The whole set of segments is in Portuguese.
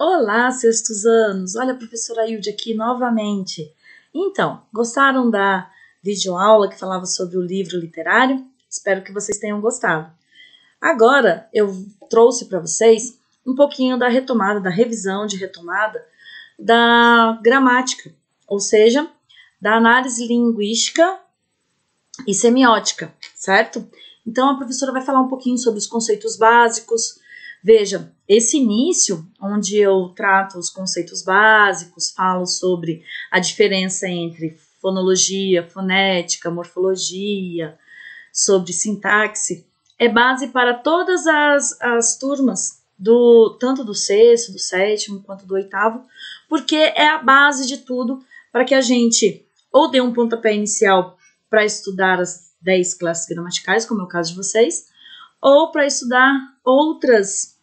Olá, sextusanos! Olha a professora Hilde aqui novamente. Então, gostaram da videoaula que falava sobre o livro literário? Espero que vocês tenham gostado. Agora, eu trouxe para vocês um pouquinho da retomada, da revisão de retomada da gramática, ou seja, da análise linguística e semiótica, certo? Então, a professora vai falar um pouquinho sobre os conceitos básicos. Veja, esse início, onde eu trato os conceitos básicos, falo sobre a diferença entre fonologia, fonética, morfologia, sobre sintaxe, é base para todas as turmas, tanto do sexto, do sétimo, quanto do oitavo, porque é a base de tudo para que a gente ou dê um pontapé inicial para estudar as 10 classes gramaticais, como é o caso de vocês, ou para estudar outros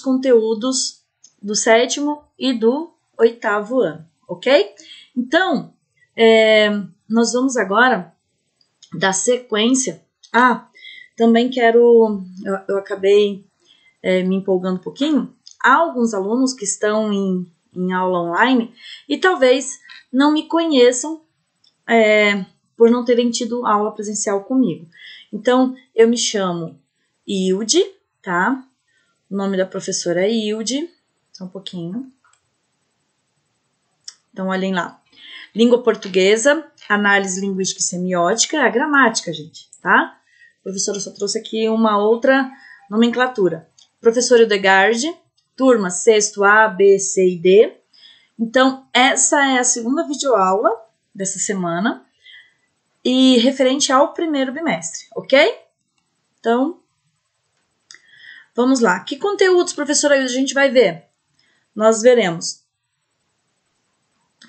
conteúdos do sétimo e do oitavo ano, ok? Então, nós vamos agora dar sequência. Também eu acabei me empolgando um pouquinho. Há alguns alunos que estão em aula online e talvez não me conheçam por não terem tido aula presencial comigo. Então, eu me chamo Hilde, tá? O nome da professora é Hilde. Só um pouquinho. Então, olhem lá. Língua portuguesa, análise linguística e semiótica, é a gramática, gente, tá? A professora só trouxe aqui uma outra nomenclatura. Professor Hildegard, turma sexto A, B, C e D. Então, essa é a segunda videoaula dessa semana e referente ao primeiro bimestre, ok? Então, vamos lá. Que conteúdos, professora Hilde, a gente vai ver? Nós veremos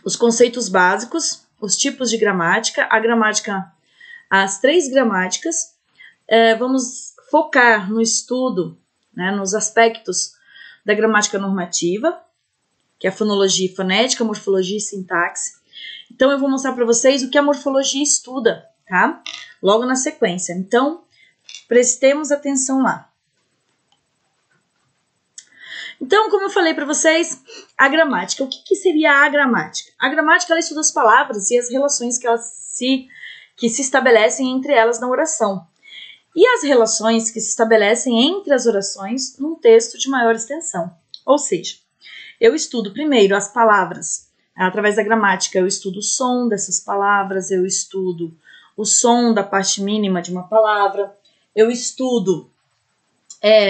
os conceitos básicos, os tipos de gramática, a gramática, as 3 gramáticas. Vamos focar no estudo, né, nos aspectos da gramática normativa, que é a fonologia e fonética, morfologia e sintaxe. Então, eu vou mostrar para vocês o que a morfologia estuda, tá? Logo na sequência. Então, prestemos atenção lá. Então, como eu falei para vocês, a gramática. O que seria a gramática? A gramática, ela estuda as palavras e as relações que se estabelecem entre elas na oração. E as relações que se estabelecem entre as orações num texto de maior extensão. Ou seja, eu estudo primeiro as palavras. Através da gramática, eu estudo o som dessas palavras, eu estudo o som da parte mínima de uma palavra, eu estudo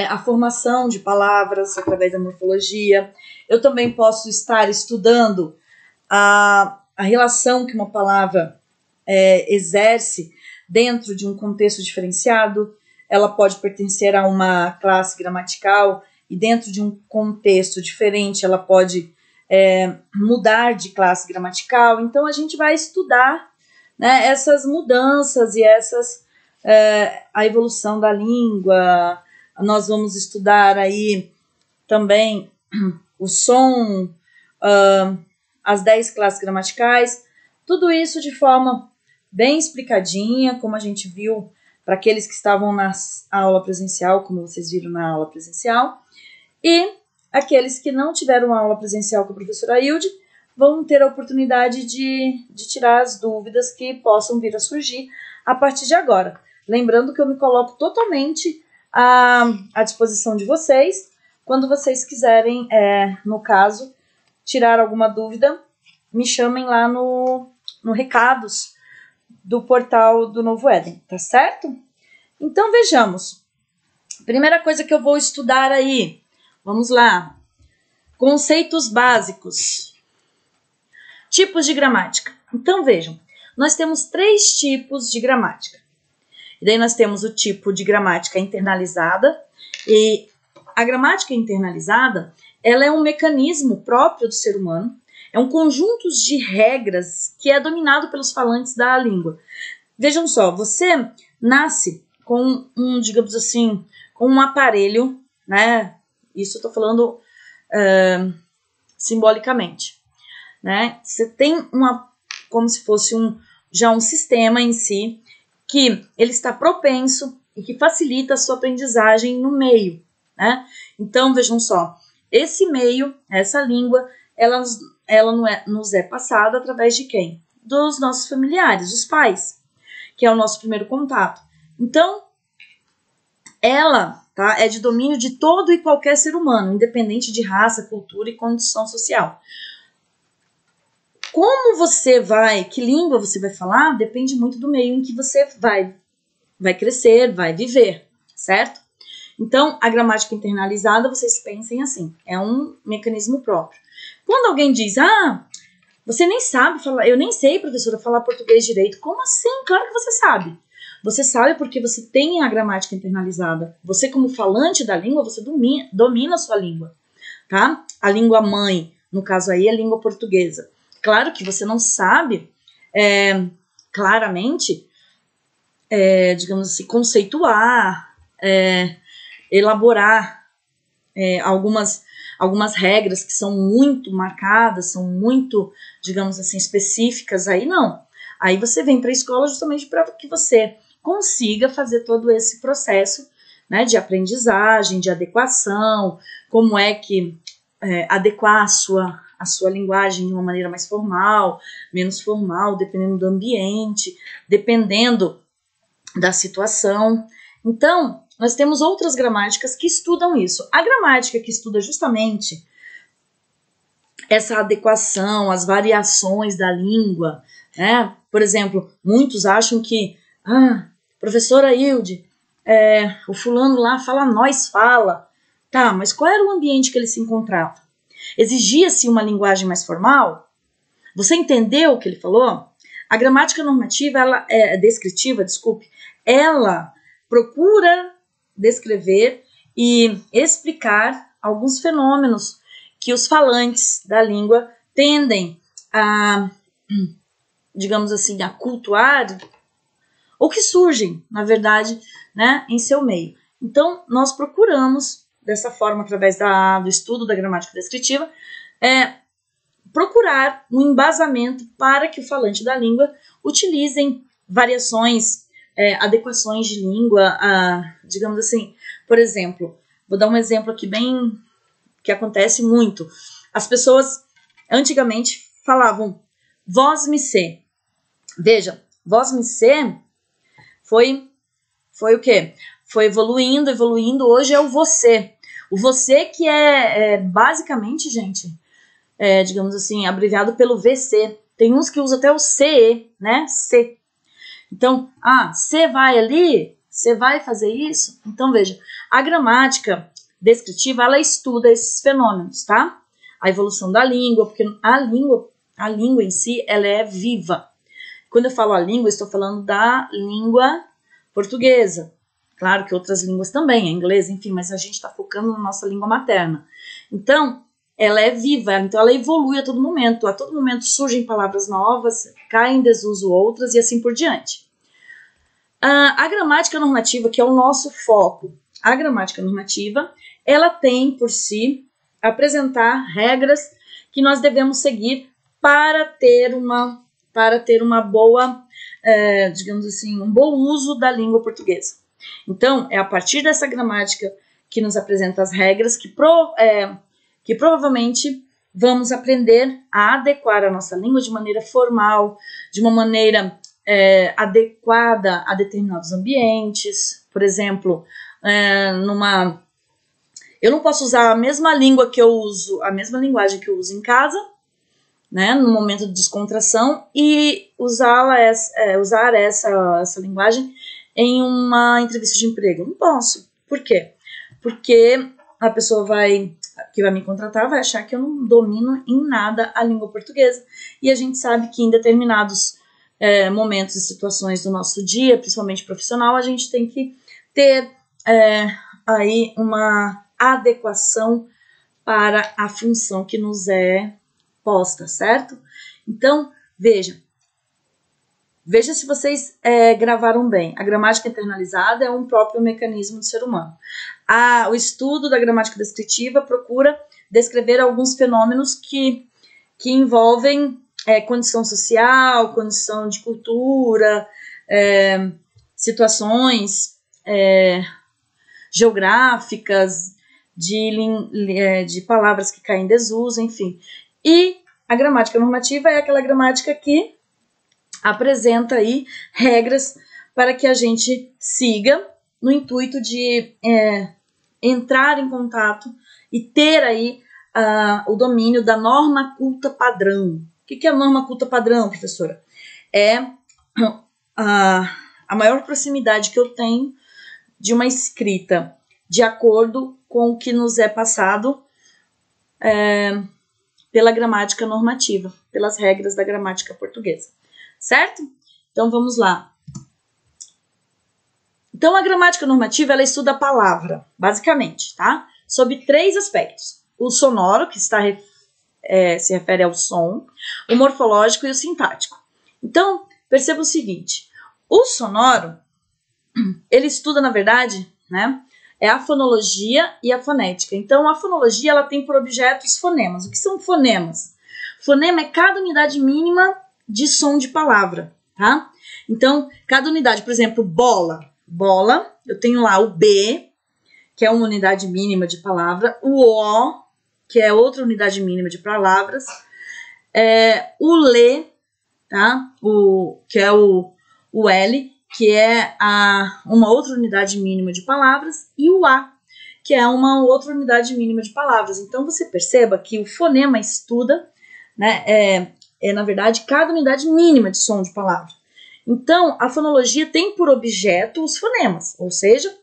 a formação de palavras através da morfologia. Eu também posso estar estudando a relação que uma palavra exerce dentro de um contexto diferenciado. Ela pode pertencer a uma classe gramatical e dentro de um contexto diferente ela pode mudar de classe gramatical. Então, a gente vai estudar, né, essas mudanças e a evolução da língua. Nós vamos estudar aí também o som, as 10 classes gramaticais, tudo isso de forma bem explicadinha, como a gente viu para aqueles que estavam na aula presencial, como vocês viram na aula presencial, e aqueles que não tiveram aula presencial com a professora Hilde vão ter a oportunidade de tirar as dúvidas que possam vir a surgir a partir de agora. Lembrando que eu me coloco totalmente à disposição de vocês. Quando vocês quiserem, no caso, tirar alguma dúvida, me chamem lá no recados do portal do Novo Éden, tá certo? Então, vejamos. Primeira coisa que eu vou estudar aí, vamos lá. Conceitos básicos. Tipos de gramática. Então, vejam, nós temos 3 tipos de gramática. E daí nós temos o tipo de gramática internalizada. E a gramática internalizada, ela é um mecanismo próprio do ser humano. É um conjunto de regras que é dominado pelos falantes da língua. Vejam só, você nasce com digamos assim, com um aparelho, né? Isso eu estou falando simbolicamente, né? Você tem como se fosse já um sistema em si que ele está propenso e que facilita a sua aprendizagem no meio, né? Então, vejam só, esse meio, essa língua, ela nos é passada através de quem? Dos nossos familiares, dos pais, que é o nosso primeiro contato. Então, ela, tá, é de domínio de todo e qualquer ser humano, independente de raça, cultura e condição social. Como você vai, que língua você vai falar, depende muito do meio em que você vai crescer, vai viver, certo? Então, a gramática internalizada, vocês pensem assim, é um mecanismo próprio. Quando alguém diz, você nem sabe falar, eu nem sei, professora, falar português direito. Como assim? Claro que você sabe. Você sabe porque você tem a gramática internalizada. Você, como falante da língua, você domina a sua língua, tá? A língua mãe, no caso aí, é a língua portuguesa. Claro que você não sabe claramente, digamos assim, conceituar, elaborar algumas regras que são muito marcadas, são muito, digamos assim, específicas, aí não. Aí você vem para a escola justamente para que você consiga fazer todo esse processo, né, de aprendizagem, de adequação, como é que adequar a sua linguagem de uma maneira mais formal, menos formal, dependendo do ambiente, dependendo da situação. Então, nós temos outras gramáticas que estudam isso. A gramática que estuda justamente essa adequação, as variações da língua, né? Por exemplo, muitos acham que, professora Hilde, o fulano lá fala, nós fala. Tá, mas qual era o ambiente que ele se encontrava? Exigia-se uma linguagem mais formal? Você entendeu o que ele falou? A gramática normativa, descritiva, ela procura descrever e explicar alguns fenômenos que os falantes da língua tendem a, digamos assim, a cultuar, ou que surgem, na verdade, né, em seu meio. Então, nós procuramos, dessa forma, através do estudo da gramática descritiva, procurar um embasamento para que o falante da língua utilizem variações, adequações de língua, digamos assim. Por exemplo, vou dar um exemplo aqui bem que acontece muito. As pessoas antigamente falavam vós me sé. Veja, vós me sé foi o quê? Foi evoluindo, hoje é o você. O você que basicamente, gente, digamos assim, abreviado pelo VC. Tem uns que usam até o CE, né? C. Então, você vai ali, você vai fazer isso? Então, veja, a gramática descritiva, ela estuda esses fenômenos, tá? A evolução da língua, porque a língua em si, ela é viva. Quando eu falo a língua, eu estou falando da língua portuguesa. Claro que outras línguas também, inglês, enfim, mas a gente está focando na nossa língua materna. Então, ela é viva, então ela evolui a todo momento. A todo momento surgem palavras novas, caem em desuso outras e assim por diante. A gramática normativa, que é o nosso foco, a gramática normativa, ela tem por si apresentar regras que nós devemos seguir para ter uma boa, digamos assim, um bom uso da língua portuguesa. Então, é a partir dessa gramática que nos apresenta as regras que provavelmente vamos aprender a adequar a nossa língua de maneira formal, de uma maneira adequada a determinados ambientes. Por exemplo, eu não posso usar a mesma língua que eu uso, a mesma linguagem que eu uso em casa, né, no momento de descontração, e usar essa linguagem em uma entrevista de emprego. Não posso. Por quê? Porque a pessoa que vai me contratar vai achar que eu não domino em nada a língua portuguesa. E a gente sabe que em determinados momentos e situações do nosso dia, principalmente profissional, a gente tem que ter aí uma adequação para a função que nos é posta, certo? Então, veja se vocês gravaram bem. A gramática internalizada é um próprio mecanismo do ser humano. O estudo da gramática descritiva procura descrever alguns fenômenos que envolvem condição social, condição de cultura, situações geográficas, de palavras que caem em desuso, enfim. E a gramática normativa é aquela gramática que apresenta aí regras para que a gente siga no intuito de entrar em contato e ter aí o domínio da norma culta padrão. O que é a norma culta padrão, professora? É a maior proximidade que eu tenho de uma escrita de acordo com o que nos é passado pela gramática normativa, pelas regras da gramática portuguesa, certo? Então vamos lá. Então a gramática normativa, ela estuda a palavra, basicamente, tá? Sob 3 aspectos. O sonoro, que se refere ao som, o morfológico e o sintático. Então, perceba o seguinte, o sonoro, ele estuda, na verdade, né, é a fonologia e a fonética. Então, a fonologia, ela tem por objeto os fonemas. O que são fonemas? Fonema é cada unidade mínima de som de palavra, tá? Então, cada unidade, por exemplo, bola, eu tenho lá o B, que é uma unidade mínima de palavra, o O, que é outra unidade mínima de palavras, o Lê, tá? Que é o L, que é uma outra unidade mínima de palavras, e o A, que é uma outra unidade mínima de palavras. Então, você perceba que o fonema estuda, né, na verdade, cada unidade mínima de som de palavra. Então, a fonologia tem por objeto os fonemas, ou seja,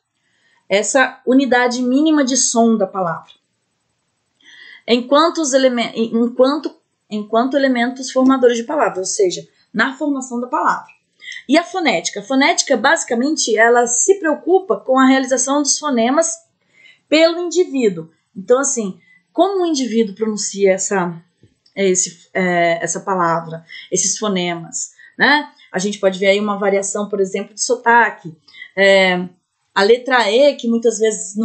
essa unidade mínima de som da palavra. Enquanto elementos formadores de palavra, ou seja, na formação da palavra. E a fonética? A fonética, basicamente, ela se preocupa com a realização dos fonemas pelo indivíduo. Então, assim, como o indivíduo pronuncia essa palavra, esses fonemas, né? A gente pode ver aí uma variação, por exemplo, de sotaque. A letra E, que muitas vezes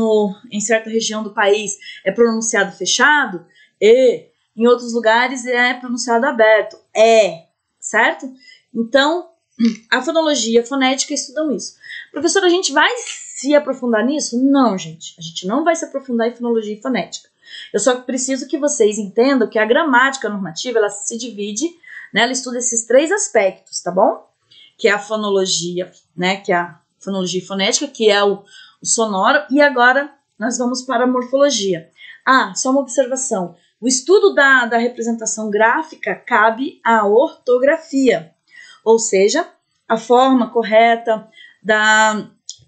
em certa região do país é pronunciado fechado, E, em outros lugares é pronunciado aberto, certo? Então, a fonologia e a fonética estudam isso. Professora, a gente vai se aprofundar nisso? Não, gente. A gente não vai se aprofundar em fonologia e fonética. Eu só preciso que vocês entendam que a gramática normativa, ela se divide, né? Ela estuda esses 3 aspectos, tá bom? Que é a fonologia, né? Que é a fonologia e fonética, que é o sonoro. E agora nós vamos para a morfologia. Só uma observação. O estudo da representação gráfica cabe à ortografia. Ou seja, a forma correta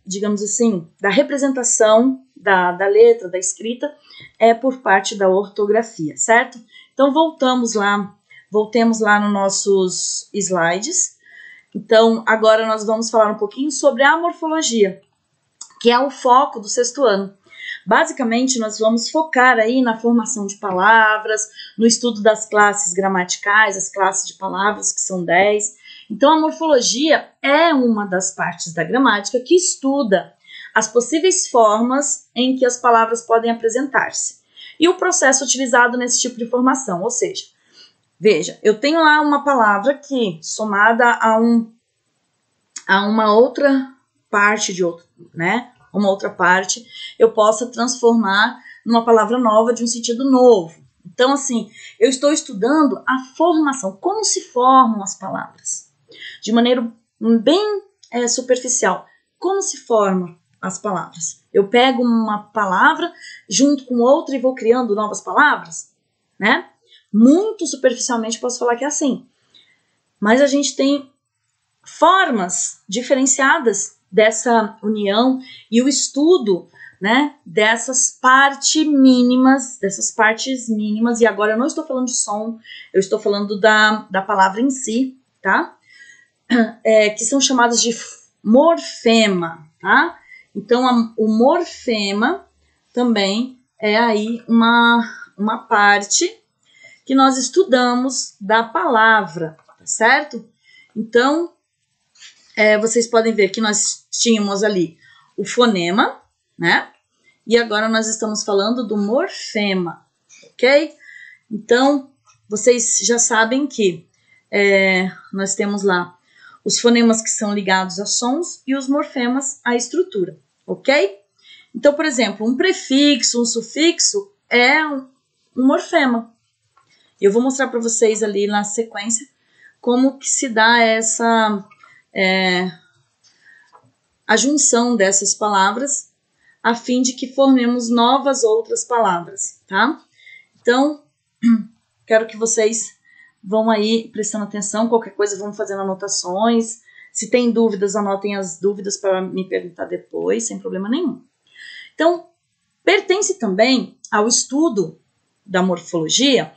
digamos assim, da representação da letra, da escrita, é por parte da ortografia, certo? Então, voltemos lá nos nossos slides. Então, agora nós vamos falar um pouquinho sobre a morfologia, que é o foco do 6º ano. Basicamente, nós vamos focar aí na formação de palavras, no estudo das classes gramaticais, as classes de palavras, que são 10. Então, a morfologia é uma das partes da gramática que estuda as possíveis formas em que as palavras podem apresentar-se e o processo utilizado nesse tipo de formação. Ou seja, veja, eu tenho lá uma palavra que, somada a uma outra parte de outro, né? Uma outra parte, eu possa transformar numa palavra nova de um sentido novo. Então, assim, eu estou estudando a formação, como se formam as palavras, de maneira bem superficial. Como se formam as palavras? Eu pego uma palavra junto com outra e vou criando novas palavras, né? Muito superficialmente posso falar que é assim. Mas a gente tem formas diferenciadas dessa união e o estudo, né, dessas partes mínimas, e agora eu não estou falando de som, eu estou falando da palavra em si, tá? Que são chamadas de morfema, tá? Então, o morfema também é aí uma parte que nós estudamos da palavra, tá certo? Então, vocês podem ver que nós tínhamos ali o fonema, né? E agora nós estamos falando do morfema, ok? Então, vocês já sabem que nós temos lá os fonemas que são ligados a sons e os morfemas à estrutura, ok? Então, por exemplo, um prefixo, um sufixo é um morfema. Eu vou mostrar para vocês ali na sequência como que se dá essa a junção dessas palavras a fim de que formemos novas outras palavras, tá? Então, quero que vocês vão aí prestando atenção, qualquer coisa vão fazendo anotações. Se tem dúvidas, anotem as dúvidas para me perguntar depois, sem problema nenhum. Então, pertence também ao estudo da morfologia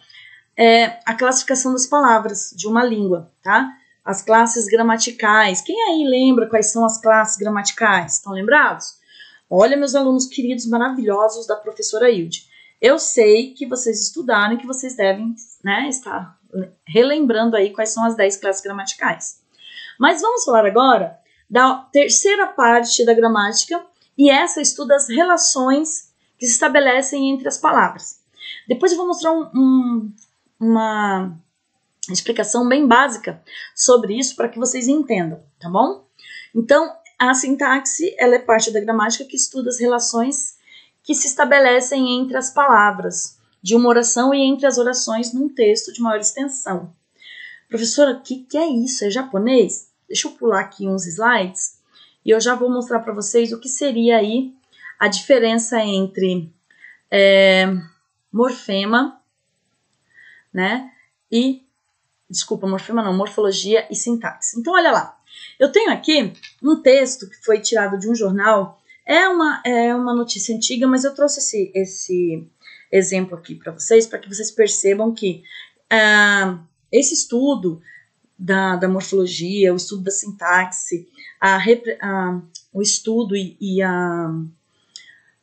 a classificação das palavras de uma língua, tá? As classes gramaticais. Quem aí lembra quais são as classes gramaticais? Estão lembrados? Olha, meus alunos queridos, maravilhosos da professora Hilde. Eu sei que vocês estudaram e que vocês devem, né, estar relembrando aí quais são as 10 classes gramaticais. Mas vamos falar agora da terceira parte da gramática, e essa estuda as relações que se estabelecem entre as palavras. Depois eu vou mostrar uma explicação bem básica sobre isso para que vocês entendam, tá bom? Então, a sintaxe, ela é parte da gramática que estuda as relações que se estabelecem entre as palavras de uma oração e entre as orações num texto de maior extensão. Professora, o que é isso? É japonês? Deixa eu pular aqui uns slides e eu já vou mostrar para vocês o que seria aí a diferença entre morfema, né? Morfologia e sintaxe. Então, olha lá. Eu tenho aqui um texto que foi tirado de um jornal. É uma notícia antiga, mas eu trouxe esse exemplo aqui para que vocês percebam que esse estudo da morfologia, o estudo da sintaxe, o estudo e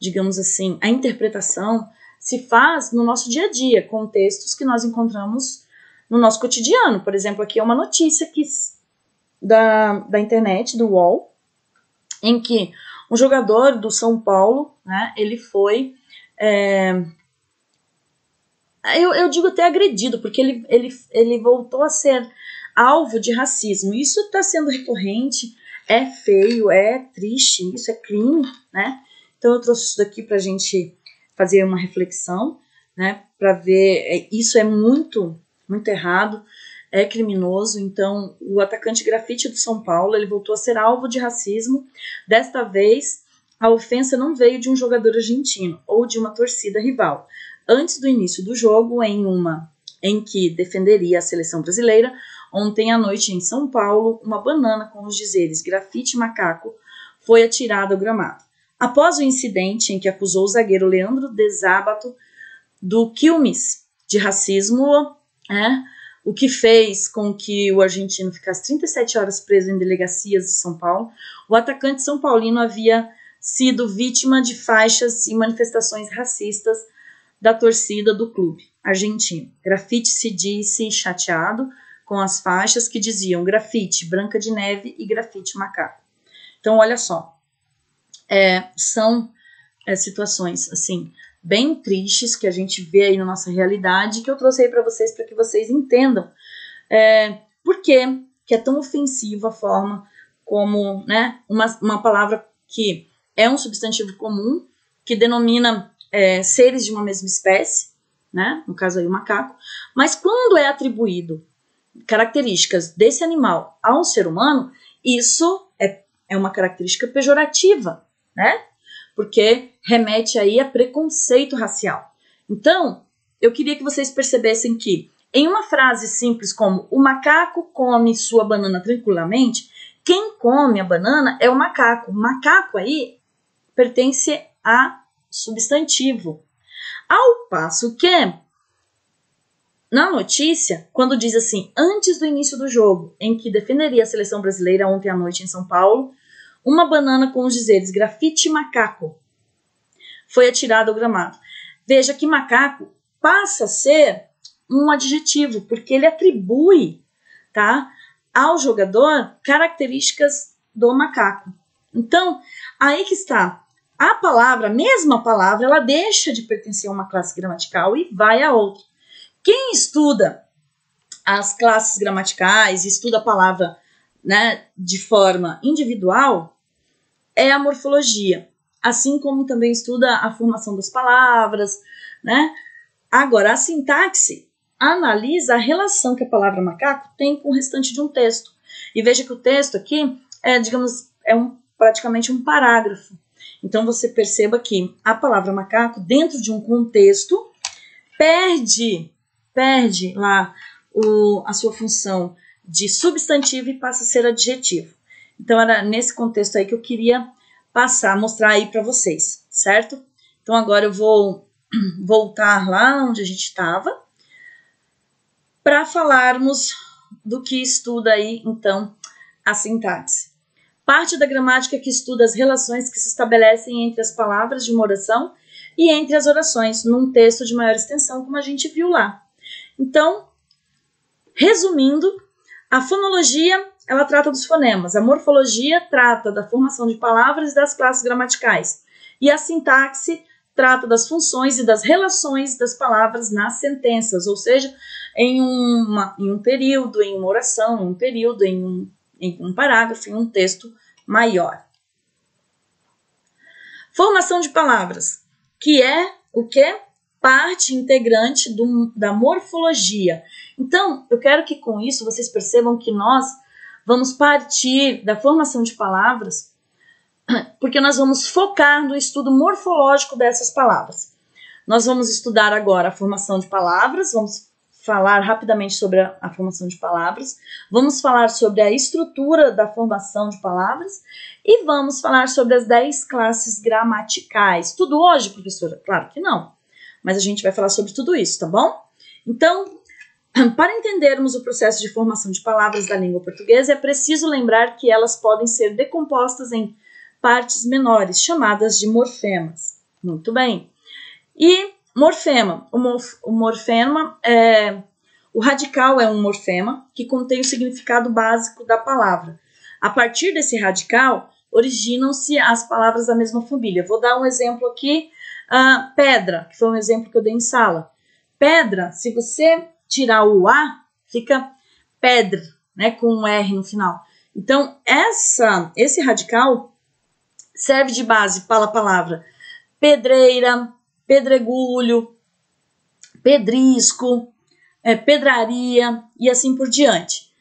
digamos assim, a interpretação se faz no nosso dia a dia, com textos que nós encontramos no nosso cotidiano. Por exemplo, aqui é uma notícia da internet, do UOL, em que um jogador do São Paulo, né, ele foi, eu digo até agredido, porque ele voltou a ser alvo de racismo. Isso está sendo recorrente, é feio, é triste, isso é crime, né? Então eu trouxe isso daqui para a gente fazer uma reflexão, né? Para ver, isso é muito, muito errado, é criminoso. Então o atacante grafite do São Paulo, ele voltou a ser alvo de racismo. Desta vez, a ofensa não veio de um jogador argentino ou de uma torcida rival. Antes do início do jogo, em que defenderia a seleção brasileira, ontem à noite em São Paulo, uma banana com os dizeres grafite macaco foi atirada ao gramado. Após o incidente em que acusou o zagueiro Leandro De Sábato do quilmes de racismo, o que fez com que o argentino ficasse 37 horas preso em delegacias de São Paulo, o atacante são paulino havia sido vítima de faixas e manifestações racistas da torcida do clube argentino. Grafite se disse chateado com as faixas que diziam grafite Branca de Neve e grafite macaco. Então, olha só, são situações assim bem tristes que a gente vê aí na nossa realidade, que eu trouxe aí para que vocês entendam por que é tão ofensiva a forma como, né, uma palavra que é um substantivo comum, que denomina seres de uma mesma espécie, né, no caso aí o macaco, mas quando é atribuído características desse animal a um ser humano, isso é uma característica pejorativa, né? Porque remete aí a preconceito racial. Então, eu queria que vocês percebessem que, em uma frase simples como o macaco come sua banana tranquilamente, quem come a banana é o macaco. O macaco aí pertence a substantivo. Ao passo que, na notícia, quando diz assim, antes do início do jogo, em que defenderia a seleção brasileira ontem à noite em São Paulo, uma banana com os dizeres grafite macaco foi atirada ao gramado. Veja que macaco passa a ser um adjetivo, porque ele atribui, tá, ao jogador características do macaco. Então, aí que está. A mesma palavra, ela deixa de pertencer a uma classe gramatical e vai a outra. Quem estuda as classes gramaticais, estuda a palavra, né, de forma individual, é a morfologia. assim como também estuda a formação das palavras, né? Agora, a sintaxe analisa a relação que a palavra macaco tem com o restante de um texto. E veja que o texto aqui digamos, praticamente um parágrafo. Então, você perceba que a palavra macaco, dentro de um contexto, perde lá a sua função de substantivo e passa a ser adjetivo. Então, era nesse contexto aí que eu queria mostrar aí para vocês, certo? Então, agora eu vou voltar lá onde a gente estava para falarmos do que estuda aí, então, a sintaxe. Parte da gramática que estuda as relações que se estabelecem entre as palavras de uma oração e entre as orações, num texto de maior extensão, como a gente viu lá. Então, resumindo, a fonologia, ela trata dos fonemas, a morfologia trata da formação de palavras e das classes gramaticais, e a sintaxe trata das funções e das relações das palavras nas sentenças, ou seja, em um período, em uma oração, em um período, em um parágrafo, em um texto maior. Formação de palavras, que é o quê? Parte integrante da morfologia. Então, eu quero que com isso vocês percebam que nós vamos partir da formação de palavras, porque nós vamos focar no estudo morfológico dessas palavras. Nós vamos estudar agora a formação de palavras, vamos falar rapidamente sobre a formação de palavras, vamos falar sobre a estrutura da formação de palavras e vamos falar sobre as 10 classes gramaticais. Tudo hoje, professora? Claro que não, mas a gente vai falar sobre tudo isso, tá bom? Então, para entendermos o processo de formação de palavras da língua portuguesa, é preciso lembrar que elas podem ser decompostas em partes menores, chamadas de morfemas. Muito bem. E morfema. O morfema o radical é um morfema que contém o significado básico da palavra. A partir desse radical, originam-se as palavras da mesma família. Vou dar um exemplo aqui, pedra, que foi um exemplo que eu dei em sala. Pedra, se você tirar o A, fica pedra, né, com um R no final. Então, esse radical serve de base para a palavra pedreira, pedregulho, pedrisco, pedraria e assim por diante,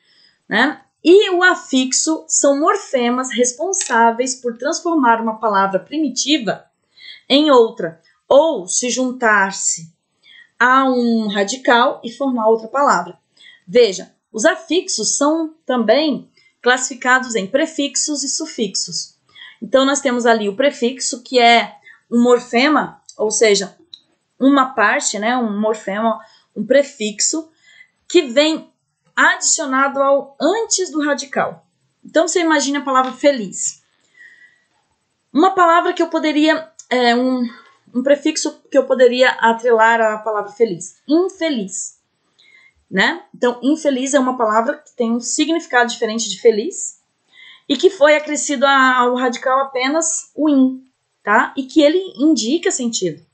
né? E o afixo são morfemas responsáveis por transformar uma palavra primitiva em outra, ou se juntar-se a um radical e formar outra palavra. Veja, os afixos são também classificados em prefixos e sufixos. Então, nós temos ali o prefixo, que é um morfema, ou seja, uma parte, né, um morfema, um prefixo, que vem adicionado ao antes do radical. Então, você imagina a palavra feliz. Uma palavra que eu poderia, um prefixo que eu poderia atrelar à palavra feliz. Infeliz, né? Então, infeliz é uma palavra que tem um significado diferente de feliz e que foi acrescido ao radical apenas o in, tá? E que ele indica sentido.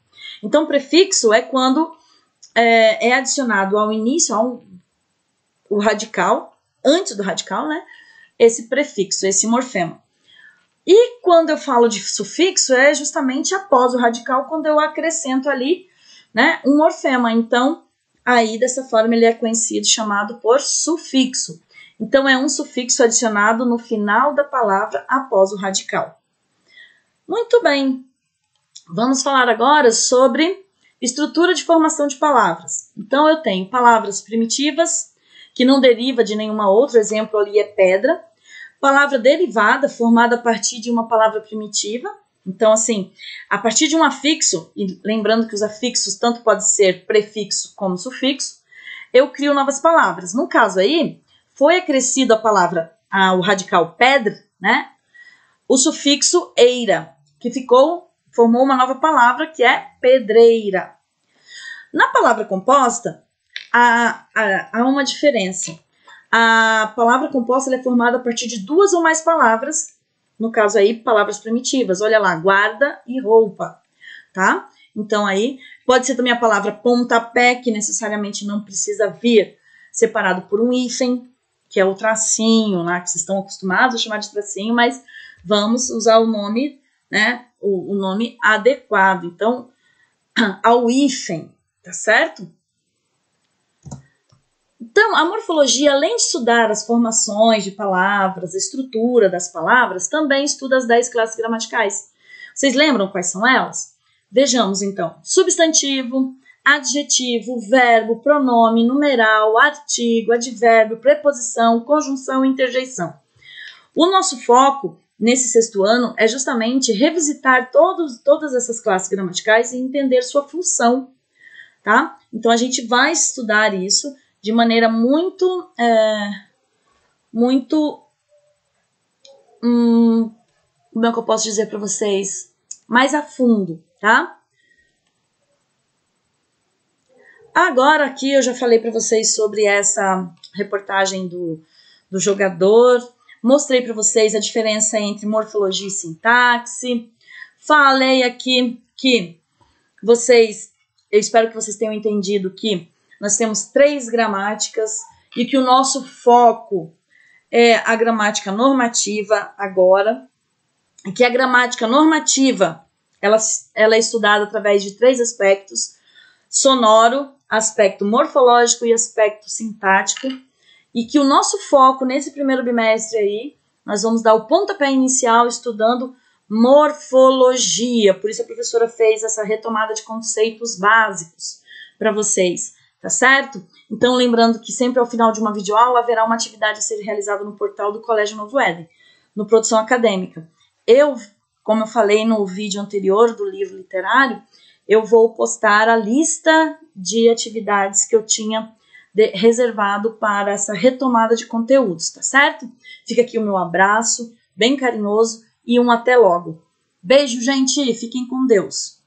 Então, prefixo é quando é adicionado ao início, o radical, antes do radical, né? Esse prefixo, esse morfema. E quando eu falo de sufixo, é justamente após o radical, quando eu acrescento ali, né, um morfema. Então, aí, dessa forma, ele é conhecido, chamado por sufixo. Então, é um sufixo adicionado no final da palavra após o radical. Muito bem. Vamos falar agora sobre estrutura de formação de palavras. Então, eu tenho palavras primitivas, que não deriva de nenhuma outra. Exemplo ali é pedra. Palavra derivada, formada a partir de uma palavra primitiva. Então, assim, a partir de um afixo, e lembrando que os afixos tanto pode ser prefixo como sufixo, eu crio novas palavras. No caso aí, foi acrescido a palavra, o radical pedra, né? O sufixo eira, que formou uma nova palavra que é pedreira. Na palavra composta, há uma diferença. A palavra composta é formada a partir de duas ou mais palavras, no caso aí, palavras primitivas. Olha lá, guarda e roupa, tá? Então aí, pode ser também a palavra pontapé, que necessariamente não precisa vir separado por um hífen, que é o tracinho lá, que vocês estão acostumados a chamar de tracinho, mas vamos usar o nome, né, o nome adequado. Então, ao hífen, tá certo? Então, a morfologia, além de estudar as formações de palavras, a estrutura das palavras, também estuda as 10 classes gramaticais. Vocês lembram quais são elas? Vejamos, então. Substantivo, adjetivo, verbo, pronome, numeral, artigo, advérbio, preposição, conjunção e interjeição. O nosso foco nesse 6º ano é justamente revisitar todas essas classes gramaticais e entender sua função, tá? Então, a gente vai estudar isso de maneira muito como é que eu posso dizer para vocês? Mais a fundo, tá? Agora aqui eu já falei para vocês sobre essa reportagem do jogador, mostrei para vocês a diferença entre morfologia e sintaxe, falei aqui que eu espero que vocês tenham entendido que nós temos 3 gramáticas e que o nosso foco é a gramática normativa agora, e que a gramática normativa ela é estudada através de 3 aspectos: sonoro, aspecto morfológico e aspecto sintático, e que o nosso foco nesse primeiro bimestre aí, nós vamos dar o pontapé inicial estudando morfologia. Por isso a professora fez essa retomada de conceitos básicos para vocês, tá certo? Então, lembrando que sempre ao final de uma videoaula haverá uma atividade a ser realizada no portal do Colégio Novo Éden, no Produção Acadêmica. Como eu falei no vídeo anterior do livro literário, eu vou postar a lista de atividades que eu tinha reservado para essa retomada de conteúdos, tá certo? Fica aqui o meu abraço, bem carinhoso, e um até logo. Beijo, gente! Fiquem com Deus!